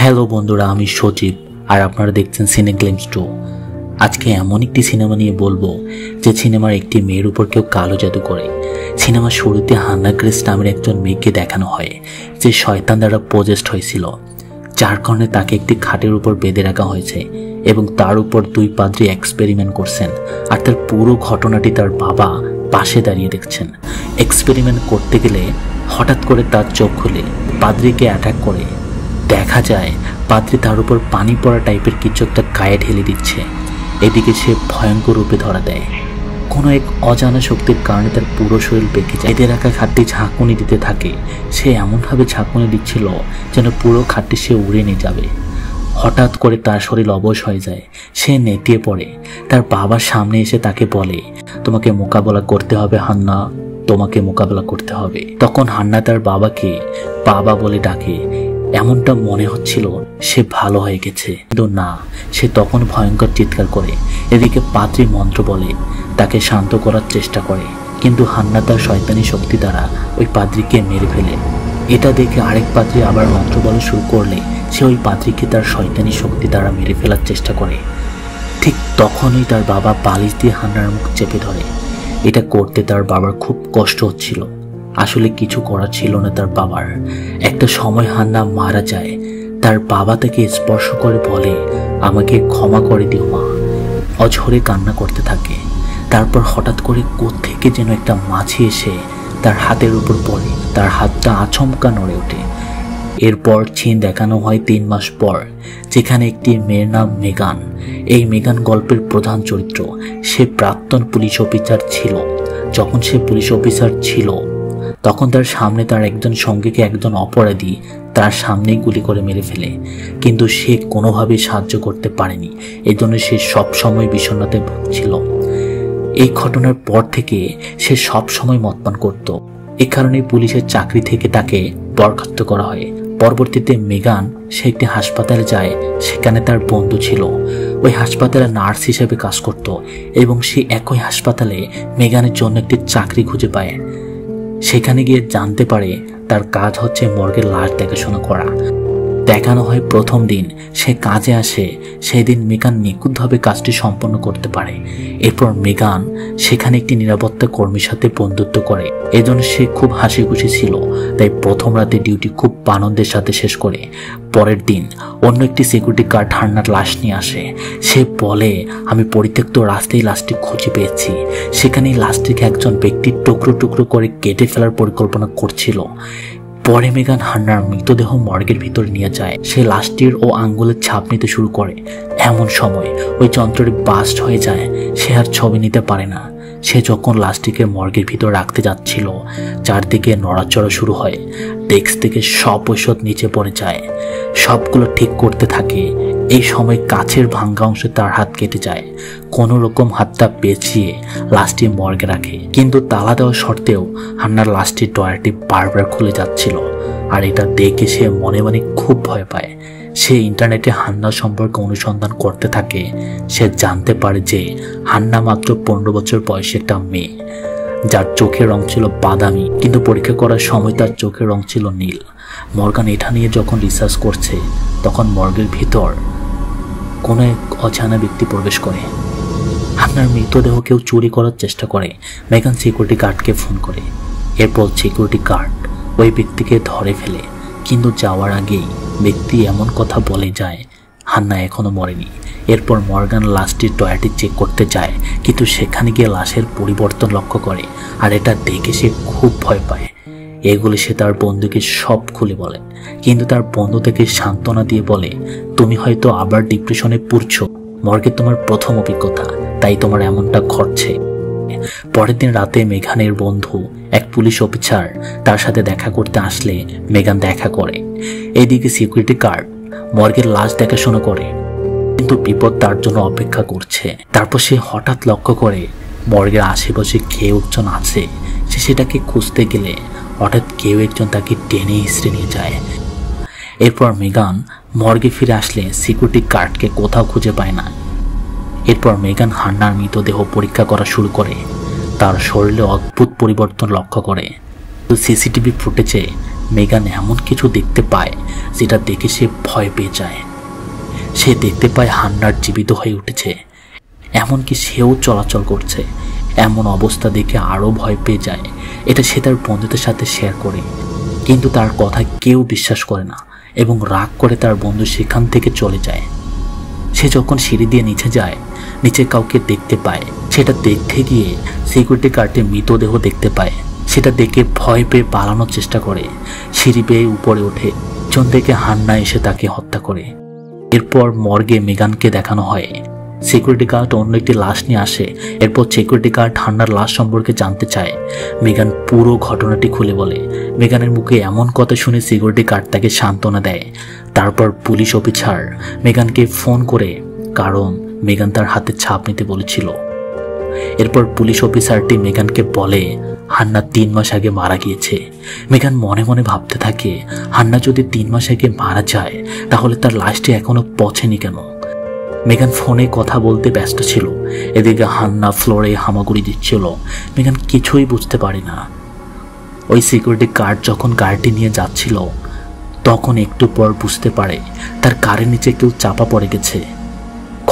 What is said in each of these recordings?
Hello বন্ধুরা, আমি সজীব আর আপনারা দেখছেন সিনে গ্লিমস 2। আজকে এমন একটি সিনেমা নিয়ে বলবো যে সিনেমার একটি মেয়ের উপর কেউ কালো জাদু করে। সিনেমার শুরুতে হান্না গ্রেস নামের একজন মেয়েকে দেখানো হয় যে শয়তান দ্বারা পজেসড হয়েছিল, যার কারণে তাকে একটি খাটের উপর বেঁধে রাখা হয়েছে এবং তার উপর দুই পাদ্রী এক্সপেরিমেন্ট করছেন। আর তার পুরো ঘটনাটি তার বাবা পাশে দাঁড়িয়ে দেখছেন। এক্সপেরিমেন্ট করতে গেলে হঠাৎ করে তার চোখ খুলে পাদ্রীকে অ্যাটাক করে। দেখা যায় পাদ্রী তার উপর পানি পড়া টাইপের কিছু একটা গায়ে ঢেলে দিচ্ছে। এদিকে সে ভয়ঙ্কর রূপে ধরা দেয়। কোনো এক অজানা শক্তির কারণে তার পুরো শরীর বেঁকে যায়। বেঁধে রাখা খাটটি ঝাঁকুনি দিতে থাকে। সে এমনভাবে ঝাঁকুনি দিচ্ছিল যেন পুরো খাটটি সে উড়ে নিয়ে যাবে। হঠাৎ করে তার শরীর অবশ হয়ে যায়। সে নেতিয়ে পড়ে। তার বাবার সামনে এসে তাকে বলে, তোমাকে মোকাবেলা করতে হবে হান্না, তোমাকে মোকাবেলা করতে হবে। তখন হান্না তার বাবাকে বাবা বলে ডাকে। এমনটা মনে হচ্ছিল সে ভালো হয়ে গেছে, কিন্তু না, সে তখন ভয়ঙ্কর চিৎকার করে। এদিকে পাদ্রী মন্ত্র বলে তাকে শান্ত করার চেষ্টা করে, কিন্তু হান্না তার শয়তানি শক্তি দ্বারা ওই পাদ্রীকে মেরে ফেলে। এটা দেখে আরেক পাদ্রী আবার মন্ত্র বলা শুরু করলে সে ওই পাদ্রীকে তার শয়তানি শক্তি দ্বারা মেরে ফেলার চেষ্টা করে। ঠিক তখনই তার বাবা বালিশ দিয়ে হান্নার মুখ চেপে ধরে। এটা করতে তার বাবার খুব কষ্ট হচ্ছিল। আসলে কিছু করার ছিল না তার বাবার। একটা সময় হান্না মারা যায়। তার বাবা তাকে স্পর্শ করে বলে, আমাকে ক্ষমা করে দিও মা। অঝরে কান্না করতে থাকে। তারপর হঠাৎ করে কোত্থেকে যেন একটা মাছি এসে তার হাতের উপর পড়ে। তার হাতটা আচমকা নড়ে ওঠে। এরপর সিন দেখানো হয় 3 মাস পর, যেখানে একটি মেয়ের নাম মেগান। এই মেগান গল্পের প্রধান চরিত্র। সে প্রাক্তন পুলিশ অফিসার ছিল। যখন সে পুলিশ অফিসার ছিল তখন তার সামনে তার একজন সঙ্গীকে একজন অপরাধী তার সামনেই গুলি করে মেরে ফেলে, কিন্তু সে কোনোভাবেই সাহায্য করতে পারেনি। এই জন্য সে সবসময় বিষণ্ণতায় ভুগছিল। এই ঘটনার পর থেকে সে সবসময় মদপান করত। এ কারণে পুলিশের চাকরি থেকে তাকে বরখাস্ত করা হয়। পরবর্তীতে মেগান সে একটি হাসপাতালে যায়। সেখানে তার বন্ধু ছিল। ওই হাসপাতালে নার্স হিসেবে কাজ করত এবং সে একই হাসপাতালে মেগানের জন্য একটি চাকরি খুঁজে পায়। সেখানে গিয়ে জানতে পারে তার কাজ হচ্ছে মর্গের লাশ দেখাশোনা করা। দেখানো হয় প্রথম দিন সে কাজে আসে, সেই দিন মেগান নিখুঁতভাবে কাজটি সম্পন্ন করতে পারে। এরপর মেগান সেখানে একটি নিরাপত্তা কর্মীর সাথে বন্ধুত্ব করে। এজন্য সে খুব হাসি খুশি ছিল। তাই প্রথম রাতে ডিউটি খুব আনন্দের সাথে শেষ করে। পরের দিন অন্য একটি সিকিউরিটি গার্ড হান্নার লাশ নিয়ে আসে। সে বলে, আমি পরিত্যক্ত রাস্তায় লাশটি খুঁজে পেয়েছি। সেখানে লাশটিকে একজন ব্যক্তি টুকরো টুকরো করে কেটে ফেলার পরিকল্পনা করছিল। পরে মেগান হান্নার মৃতদেহ মর্গের ভিতরে নিয়ে যায়। সে লাশটির ও আঙ্গুলের ছাপ নিতে শুরু করে। এমন সময় ওই যন্ত্রটি বাস্ট হয়ে যায়। সে আর ছবি নিতে পারে না। সে যখন লাশটিকে মর্গের ভিতর রাখতে যাচ্ছিল, চারদিকে নড়াচড়া শুরু হয়। ডেস্ক থেকে সব ঔষধ নিচে পড়ে যায়। সবগুলো ঠিক করতে থাকে। এই সময় কাছের ভাঙ্গা অংশে তার হাত কেটে যায়। কোনো রকম হাতটা পেঁচিয়ে লাশটি মর্গে রাখে, কিন্তু তালা দেওয়া সত্ত্বেও হান্নার লাশটির ডয়ারটি বারবার খুলে যাচ্ছিল। আর এটা দেখে সে মনে মনে খুব ভয় পায়। সে ইন্টারনেটে হান্না সম্পর্কে অনুসন্ধান করতে থাকে। সে জানতে পারে যে হান্না মাত্র 15 বছর বয়সী একটা মেয়ে, যার চোখের রং ছিল বাদামি, কিন্তু পরীক্ষা করার সময় তার চোখের রং ছিল নীল। মর্গান এটা নিয়ে যখন রিসার্চ করছে তখন মর্গের ভিতর কোনো এক অজানা ব্যক্তি প্রবেশ করে। হান্নার মৃতদেহ কেউ চুরি করার চেষ্টা করে। মেগান সিকিউরিটি গার্ডকে ফোন করে। এরপর সিকিউরিটি গার্ড ওই ব্যক্তিকে ধরে ফেলে, কিন্তু যাওয়ার আগেই ব্যক্তি এমন কথা বলে যায়, হান্না এখনো মরেনি। এরপর মর্গান লাশটির ডয়ারটি চেক করতে যায়, কিন্তু সেখানে গিয়ে লাশের পরিবর্তন লক্ষ্য করে। আর এটা দেখে সে খুব ভয় পায়। এগুলি সে তার বন্ধুকে সব খুলে বলে, কিন্তু তার বন্ধু থেকে সান্ত্বনা দিয়ে বলে, তুমি হয়তো আবার ডিপ্রেশনে পড়ছো। মর্গে তোমার প্রথম অভিজ্ঞতা, তাই তোমার এমনটা ঘটছে। পরের দিন রাতে মেগানের বন্ধু এক পুলিশ অফিসার তার সাথে দেখা করতে আসলে মেগান দেখা করে। এইদিকে সিকিউরিটি গার্ড মর্গের লাশ দেখাশোনা করে, কিন্তু বিপদ তার জন্য অপেক্ষা করছে। তারপর সে হঠাৎ লক্ষ্য করে মর্গের আশেপাশে কেউ একজন আছে। সে সেটাকে খুঁজতে গেলে হঠাৎ কেউ একজন তাকে টেনে হিঁচড়ে নিয়ে যায়। এরপর মেগান মর্গে ফিরে আসলে সিকিউরিটি গার্ডকে কোথাও খুঁজে পায় না। এরপর মেগান হান্নার মৃতদেহ পরীক্ষা করা শুরু করে। তার শরীরে অদ্ভুত পরিবর্তন লক্ষ্য করে। সিসিটিভি ফুটেজে মেগান এমন কিছু দেখতে পায় যেটা দেখে সে ভয় পেয়ে যায়। সে দেখতে পায় হান্নার জীবিত হয়ে উঠেছে, এমনকি সেও চলাচল করছে। এমন অবস্থা দেখে আরও ভয় পেয়ে যায়। এটা সে তার বন্ধুদের সাথে শেয়ার করে, কিন্তু তার কথা কেউ বিশ্বাস করে না এবং রাগ করে তার বন্ধু সেখান থেকে চলে যায়। সে যখন সিঁড়ি দিয়ে নিচে যায়, নিচে কাউকে দেখতে পায়। সেটা দেখতে গিয়ে সিকিউরিটি গার্ডের মৃতদেহ দেখতে পায়। সেটা দেখে ভয় পেয়ে পালানোর চেষ্টা করে। সিঁড়ি বেয়ে উপরে ওঠে, পিছন থেকে হান্না এসে তাকে হত্যা করে। এরপর মর্গে মেগানকে দেখানো হয়। সিকিউরিটি গার্ড অন্য একটি লাশ নিয়ে আসে। এরপর সিকিউরিটি গার্ড হান্নার লাশ সম্পর্কে জানতে চায়। মেগান পুরো ঘটনাটি খুলে বলে। মেগানের মুখে এমন কথা শুনে সিকিউরিটি গার্ড তাকে সান্ত্বনা দেয়। তারপর পুলিশ অফিসার মেগানকে ফোন করে, কারণ মেগান তার হাতে ছাপ নিতে বলেছিল। এরপর পুলিশ অফিসারটি মেগানকে বলে হান্না 3 মাস আগে মারা গিয়েছে। মেগান মনে মনে ভাবতে থাকে, হান্না যদি 3 মাস আগে মারা যায় তাহলে তার লাশটি এখনো পৌঁছেনি কেন? মেগান ফোনে কথা বলতে ব্যস্ত ছিল। এদিকে হান্না ফ্লোরে হামাগুড়ি দিচ্ছিল। মেগান কিছুই বুঝতে পারে না। ওই সিকিউরিটি গার্ড যখন গাড়িটি নিয়ে যাচ্ছিল, তখন একটু পর বুঝতে পারে তার গাড়ির নিচে কেউ চাপা পড়ে গেছে।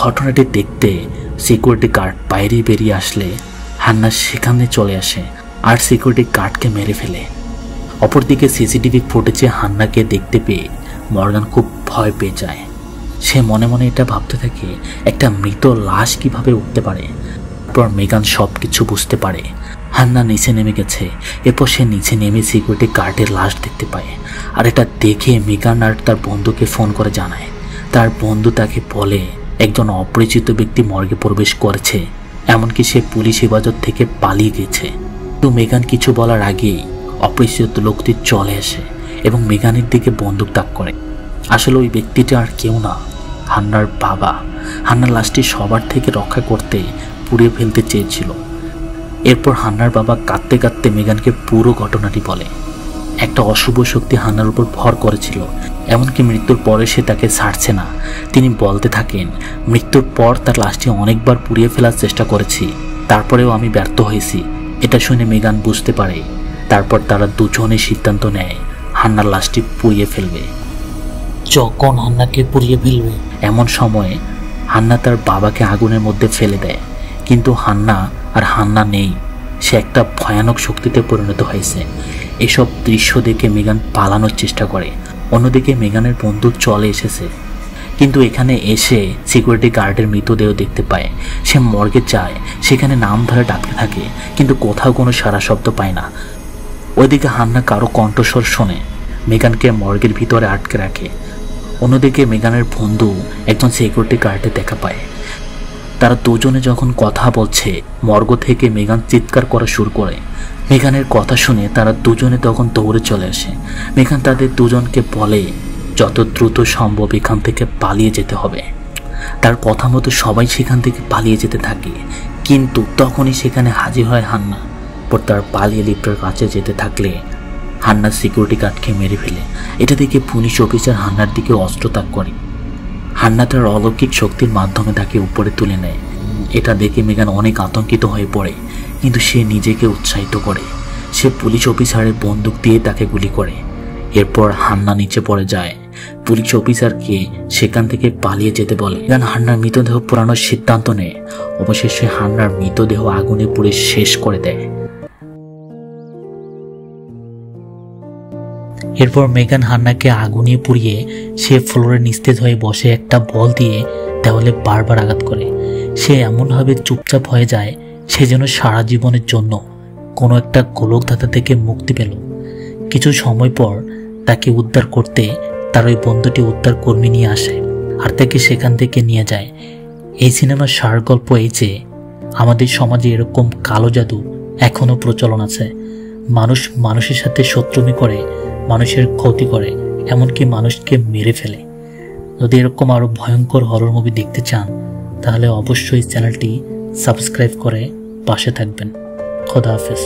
ঘটনাটি দেখতে সিকিউরিটি গার্ড বাইরে বেরিয়ে আসলে হান্না সেখানে চলে আসে আর সিকিউরিটি গার্ডকে মেরে ফেলে। অপরদিকে সিসিটিভি ফুটেজে হান্নাকে দেখতে পেয়ে মর্গান খুব ভয় পেয়ে যায়। সে মনে মনে এটা ভাবতে থাকে, একটা মৃত লাশ কিভাবে উঠতে পারে। তারপর মেগান সব কিছু বুঝতে পারে। হান্না নিচে নেমে গেছে। এরপর সে নিচে নেমে সিকিউরিটি গার্ডের লাশ দেখতে পায়। আর এটা দেখে মেগান আর তার বন্ধুকে ফোন করে জানায়। তার বন্ধু তাকে বলে একজন অপরিচিত ব্যক্তি মর্গে প্রবেশ করেছে, এমনকি সে পুলিশ হেফাজত থেকে পালিয়ে গেছে। তো মেগান কিছু বলার আগেই অপরিচিত লোকটি চলে আসে এবং মেগানের দিকে বন্দুক তাক করে। আসলে ওই ব্যক্তিটা আর কেউ না, হান্নার বাবা। হান্নার লাশটি সবার থেকে রক্ষা করতে পুড়িয়ে ফেলতে চেয়েছিল। এরপর হান্নার বাবা কাঁদতে কাঁদতে মেগানকে পুরো ঘটনাটি বলে। একটা অশুভ শক্তি হান্নার উপর ভর করেছিল, এমনকি মৃত্যুর পরে সে তাকে ছাড়ছে না। তিনি বলতে থাকেন, মৃত্যুর পর তার লাশটি অনেকবার পুড়িয়ে ফেলার চেষ্টা করেছি, তারপরেও আমি ব্যর্থ হয়েছি। এটা শুনে মেগান বুঝতে পারে। তারপর তারা দুজনে সিদ্ধান্ত নেয় হান্নার লাশটি পুড়িয়ে ফেলবে। যখন হান্নাকে পুড়িয়ে ফেলবে এমন সময়ে হান্না তার বাবাকে আগুনের মধ্যে ফেলে দেয়, কিন্তু হান্না নেই। সে একটা ভয়ানক শক্তিতে পরিণত হয়েছে। এসব দৃশ্য দেখে মেগান পালানোর চেষ্টা করে। অন্যদিকে মেগানের বন্ধু চলে এসেছে, কিন্তু এখানে এসে সিকিউরিটি গার্ডের মৃতদেহ দেখতে পায়। সে মর্গে যায়, সেখানে নাম ধরে ডাকতে থাকে, কিন্তু কোথাও কোনো সারা শব্দ পায় না। ওইদিকে হান্না কারো কণ্ঠস্বর শোনে, মেগানকে মর্গের ভিতরে আটকে রাখে। অন্যদিকে মেগানের বন্ধু একজন সিকিউরিটি গার্ডে দেখা পায়। তারা দুজনে যখন কথা বলছে, মর্গ থেকে মেগান চিৎকার করা শুরু করে। মেগানের কথা শুনে তারা দুজনে তখন দৌড়ে চলে আসে। মেগান তাদের দুজনকে বলে যত দ্রুত সম্ভব এখান থেকে পালিয়ে যেতে হবে। তার কথা মতো সবাই সেখান থেকে পালিয়ে যেতে থাকে, কিন্তু তখনই সেখানে হাজির হয় হান্না। পর তার পালিয়ে লিফটের কাছে যেতে থাকলে হান্না সিকিউরিটি গার্ডকে মেরে ফেলে। এটা দেখে পুলিশ অফিসার হান্নার দিকে অস্ত্র তাক করে। হান্না তার অলৌকিক শক্তির মাধ্যমে তাকে উপরে তুলে নেয়। এটা দেখে মেগান অনেক আতঙ্কিত হয়ে পড়ে, কিন্তু সে নিজেকে উৎসাহিত করে। সে পুলিশ অফিসারের বন্দুক দিয়ে তাকে গুলি করে। এরপর হান্না নিচে পড়ে যায়। পুলিশ অফিসারকে সেখান থেকে পালিয়ে যেতে বলে। মেগান হান্নার মৃতদেহ পোড়ানোর সিদ্ধান্ত নেয়। অবশেষে হান্নার মৃতদেহ আগুনে পুড়ে শেষ করে দেয়। এরপর মেগান হান্নাকে আগুনে পুড়িয়ে সে ফ্লোরে নিস্তেজ হয়ে বসে একটা বল দিয়ে দেওয়ালে বারবার আঘাত করে। সে এমনভাবে চুপচাপ হয়ে যায়, সে যেন সারা জীবনের জন্য কোনো একটা গোলকধাঁধা থেকে মুক্তি পেল। কিছু সময় পর তাকে উদ্ধার করতে তার ওই বন্ধুটি উদ্ধার কর্মী নিয়ে আসে আর তাকে সেখান থেকে নিয়ে যায়। এই সিনেমার সার গল্প এই যে আমাদের সমাজে এরকম কালো জাদু এখনো প্রচলন আছে। মানুষ মানুষের সাথে শত্রুমি করে, মানুষের ক্ষতি করে, এমনকি মানুষকে মেরে ফেলে। যদি এরকম আরো ভয়ঙ্কর হরর মুভি দেখতে চান তাহলে অবশ্যই চ্যানেলটি সাবস্ক্রাইব করে পাশে থাকবেন। খোদা হাফেজ।